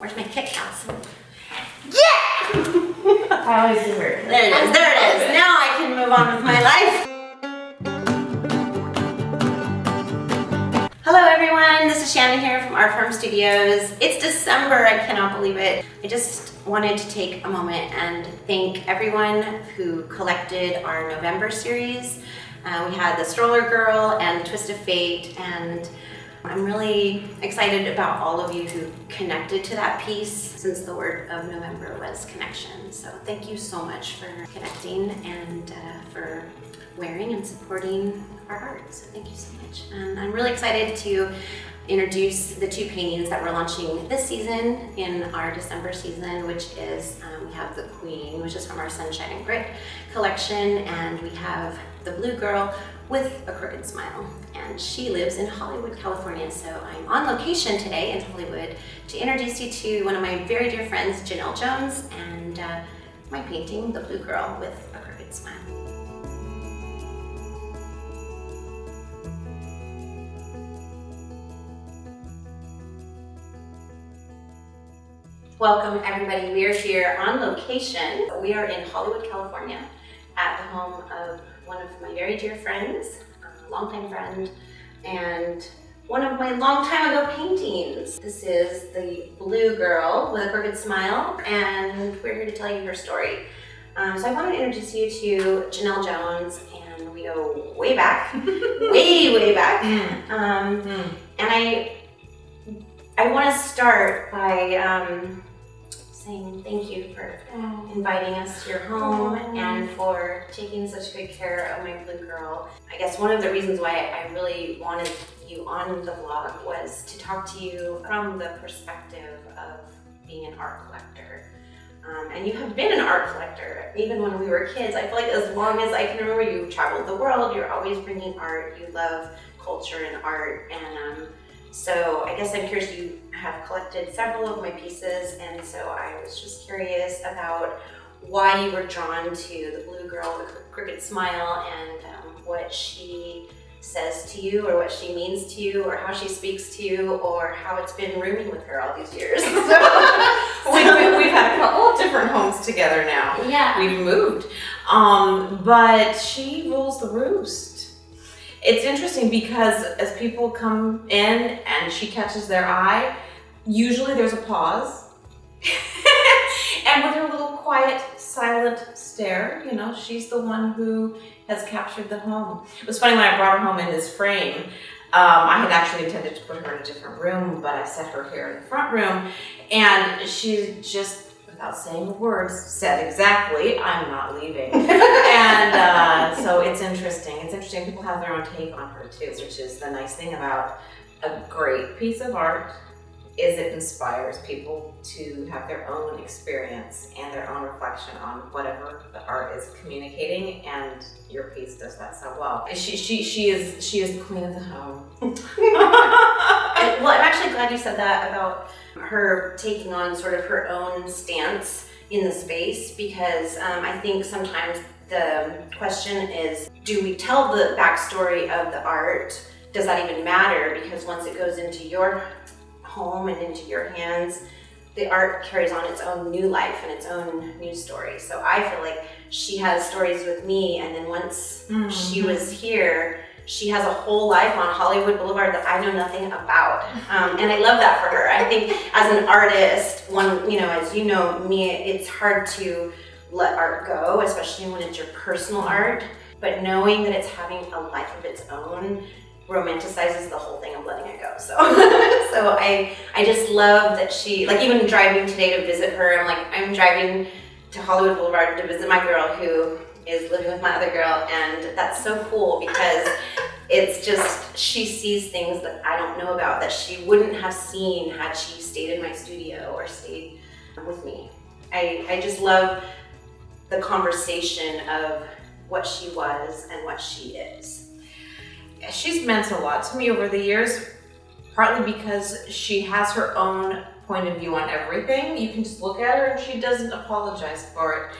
Where's my kick house? Yeah! I always do her. There it is, there it is. Now I can move on with my life. Hello everyone, this is Shannon here from Art Farm Studios. It's December, I cannot believe it. I just wanted to take a moment and thank everyone who collected our November series. We had the Stroller Girl and Twist of Fate, and I'm really excited about all of you who connected to that piece, since the word of November was connection. So thank you so much for connecting and for wearing and supporting our art. So thank you so much. And I'm really excited to introduce the two paintings that we're launching this season in our December season, which is, we have the Queen, which is from our Sunshine and Grit collection, and we have the Blue Girl with a Crooked Smile. And she lives in Hollywood, California. So I'm on location today in Hollywood to introduce you to one of my very dear friends, Janelle Jones, and my painting, The Blue Girl with a Crooked Smile. Welcome everybody, we are here on location. We are in Hollywood, California at the home of one of my very dear friends, a longtime friend, and one of my long time ago paintings. This is the Blue Girl with a Crooked Smile, and we're here to tell you her story. So I wanted to introduce you to Janelle Jones, and we go way back, way back. And I want to start by saying thank you for inviting us to your home and for taking such good care of my Blue Girl. I guess one of the reasons why I really wanted you on the vlog was to talk to you from the perspective of being an art collector. And you have been an art collector even when we were kids. I feel like as long as I can remember, you traveled the world, you're always bringing art, you love culture and art, and so I guess I'm curious, you have collected several of my pieces, and so I was just curious about why you were drawn to the Blue Girl with a Crooked Smile, and what she says to you, or what she means to you, or how she speaks to you, or how it's been rooming with her all these years. We've had a couple of different homes together now. Yeah. We've moved. But she rules the roost. It's interesting because as people come in and she catches their eye, usually there's a pause. And with her little quiet, silent stare, you know, she's the one who has captured the home. It was funny when I brought her home in this frame. I had actually intended to put her in a different room, but I set her here in the front room, and she just, without saying a word, said exactly, "I'm not leaving." And so it's interesting. It's interesting. People have their own take on her too, which is the nice thing about a great piece of art, is it inspires people to have their own experience and their own reflection on whatever the art is communicating, and your piece does that so well. She is the queen of the home. Well, I'm actually glad you said that about her taking on sort of her own stance in the space, because I think sometimes the question is, do we tell the backstory of the art? Does that even matter? Because once it goes into your home and into your hands, the art carries on its own new life and its own new story. So I feel like she has stories with me, and then once she was here, she has a whole life on Hollywood Boulevard that I know nothing about. And I love that for her. I think as an artist, as you know me, it's hard to let art go, especially when it's your personal art. But knowing that it's having a life of its own romanticizes the whole thing of letting it go. So I just love that she, like, even driving today to visit her, I'm driving to Hollywood Boulevard to visit my girl who is living with my other girl, and that's so cool because it's just, she sees things that I don't know about, that she wouldn't have seen had she stayed in my studio or stayed with me. I just love the conversation of what she was and what she is. She's meant a lot to me over the years, partly because she has her own point of view on everything. You can just look at her and she doesn't apologize for it.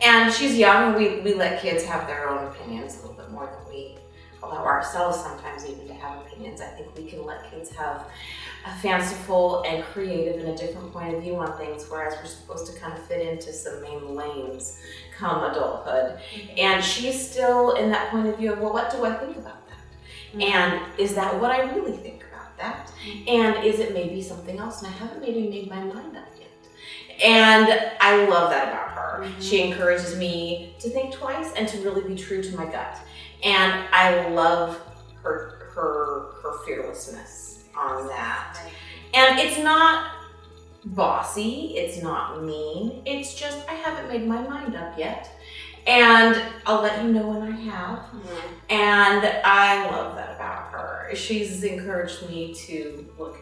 And she's young, and we let kids have their own opinions a little bit more than we allow ourselves sometimes even to have opinions. I think we can let kids have a fanciful and creative and a different point of view on things, whereas we're supposed to kind of fit into some main lanes come adulthood. And she's still in that point of view of, well, what do I think about that? And is that what I really think about that? And is it maybe something else? And I haven't maybe made my mind up yet. And I love that about her. She encourages me to think twice and to really be true to my gut. And I love her fearlessness on that. And it's not bossy, it's not mean, it's just I haven't made my mind up yet. And I'll let you know when I have. And I love that about her. She's encouraged me to look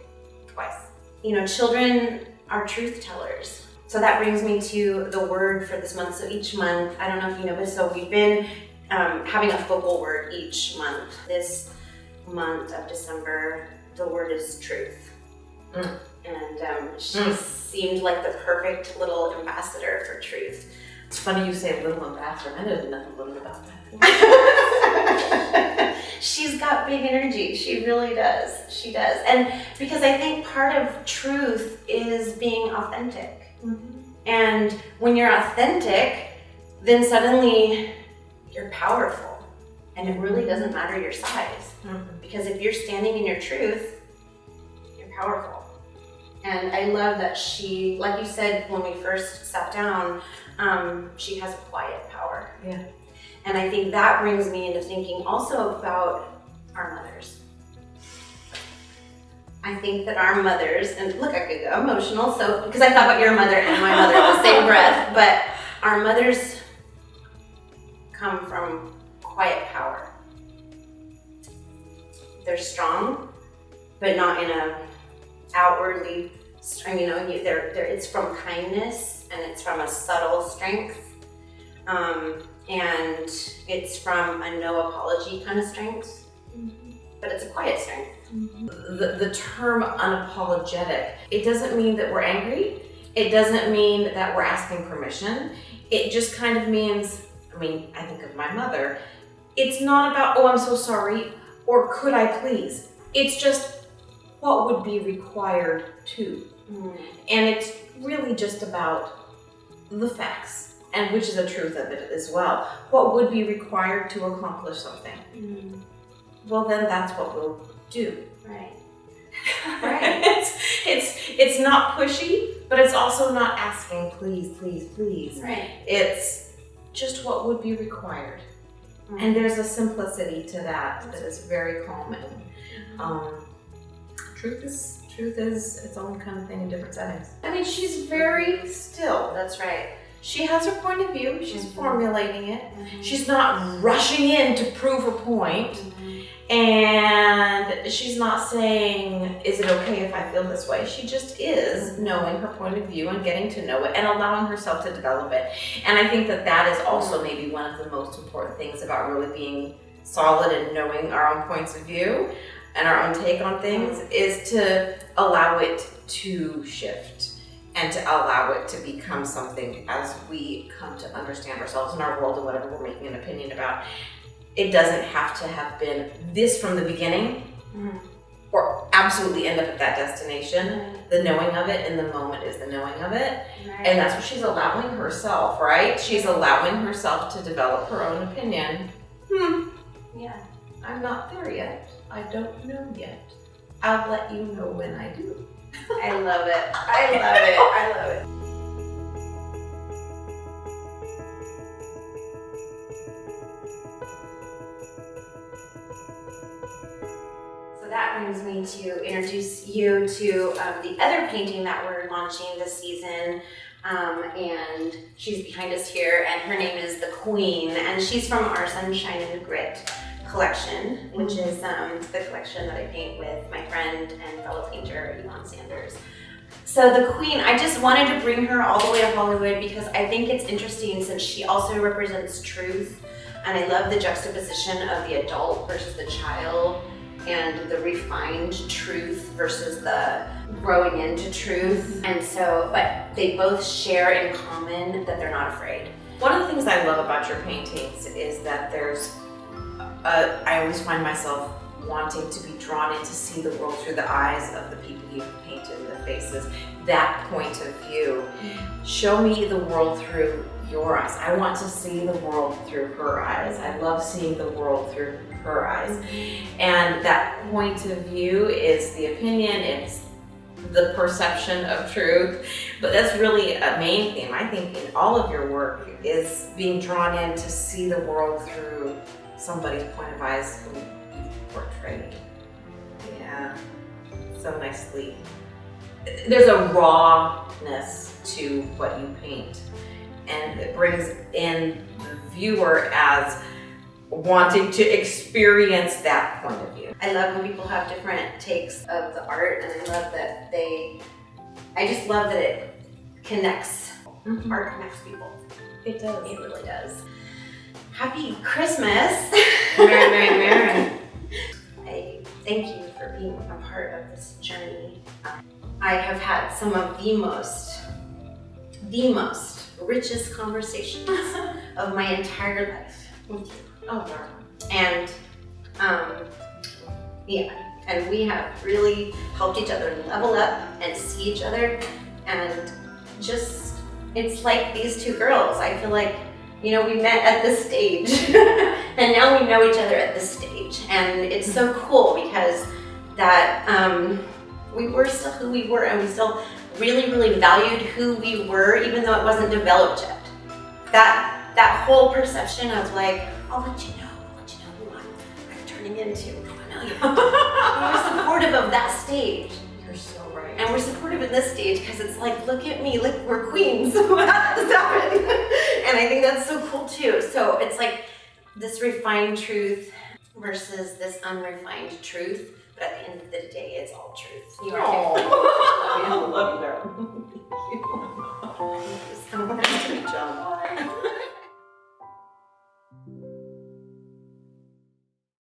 twice. You know, children are truth tellers. So that brings me to the word for this month. So each month, I don't know if you know this, so we've been having a focal word each month. This month of December, the word is truth. And she seemed like the perfect little ambassador for truth. It's funny you say little ambassador. I know nothing little about that. She's got big energy. She really does. She does. And because I think part of truth is being authentic. And when you're authentic, then suddenly you're powerful. And it really doesn't matter your size. Because if you're standing in your truth, you're powerful. And I love that she, like you said when we first sat down, she has a quiet power. Yeah. And I think that brings me into thinking also about our mothers. I think that our mothers, and look, I could go emotional, so because I thought about your mother and my mother in the same breath, but our mothers come from quiet power. They're strong, but not in a outwardly, it's from kindness and it's from a subtle strength. And it's from a no apology kind of strength, but it's a quiet strength. The term unapologetic, it doesn't mean that we're angry. It doesn't mean that we're asking permission. It just kind of means, I think of my mother, it's not about, oh, I'm so sorry, or could I please? It's just what would be required to. And it's really just about the facts. And which is the truth of it as well. What would be required to accomplish something? Well, then that's what we'll do. Right. It's not pushy, but it's also not asking, please, please, please. Right. It's just what would be required. And there's a simplicity to that is very calming. Truth is its own kind of thing in different settings. She's very still. That's right. She has her point of view, she's formulating it. She's not rushing in to prove her point. And she's not saying, is it okay if I feel this way? She just is knowing her point of view and getting to know it and allowing herself to develop it. And I think that is also maybe one of the most important things about really being solid and knowing our own points of view and our own take on things is to allow it to shift. And to allow it to become something as we come to understand ourselves in our world and whatever we're making an opinion about. It doesn't have to have been this from the beginning or absolutely end up at that destination. The knowing of it in the moment is the knowing of it. And that's what she's allowing herself, right? She's allowing herself to develop her own opinion. Yeah. I'm not there yet. I don't know yet. I'll let you know when I do. I love it. I love it. I love it. So that brings me to introduce you to the other painting that we're launching this season. And she's behind us here, and her name is The Queen, and she's from our Sunshine and Grit collection, which is the collection that I paint with my friend and fellow painter, Yvonne Sanders. So The Queen, I just wanted to bring her all the way to Hollywood because I think it's interesting since she also represents truth, and I love the juxtaposition of the adult versus the child and the refined truth versus the growing into truth. And so, but they both share in common that they're not afraid. One of the things I love about your paintings is that there's I always find myself wanting to be drawn in to see the world through the eyes of the people you've painted, the faces, that point of view. Show me the world through your eyes. I want to see the world through her eyes. I love seeing the world through her eyes. And that point of view is the opinion, it's the perception of truth. But that's really a main theme, I think, in all of your work, is being drawn in to see the world through somebody's point of eyes who you've portrayed. Yeah, so nicely. There's a rawness to what you paint, and it brings in the viewer as wanting to experience that point of view. I love when people have different takes of the art, and I love that I just love that it connects. Mm-hmm. Art connects people. It does. It really does. Happy Christmas! Merry, Merry, Merry. I thank you for being a part of this journey. I have had some of the most richest conversations of my entire life with you. Oh, darn. And and we have really helped each other level up and see each other, and just, it's like these two girls. I feel like, we met at this stage and now we know each other at this stage, and it's so cool because that we were still who we were, and we still really, really valued who we were, even though it wasn't developed yet. That whole perception of like, I'll let you know who I'm turning into. I know you. We're supportive of that stage. You're so right. And we're supportive in this stage because it's like, look at me, look, we're queens. How did this happen? And I think that's so cool too. So it's like this refined truth versus this unrefined truth. But at the end of the day, it's all truth. You are I love you, darling. so nice to meet you.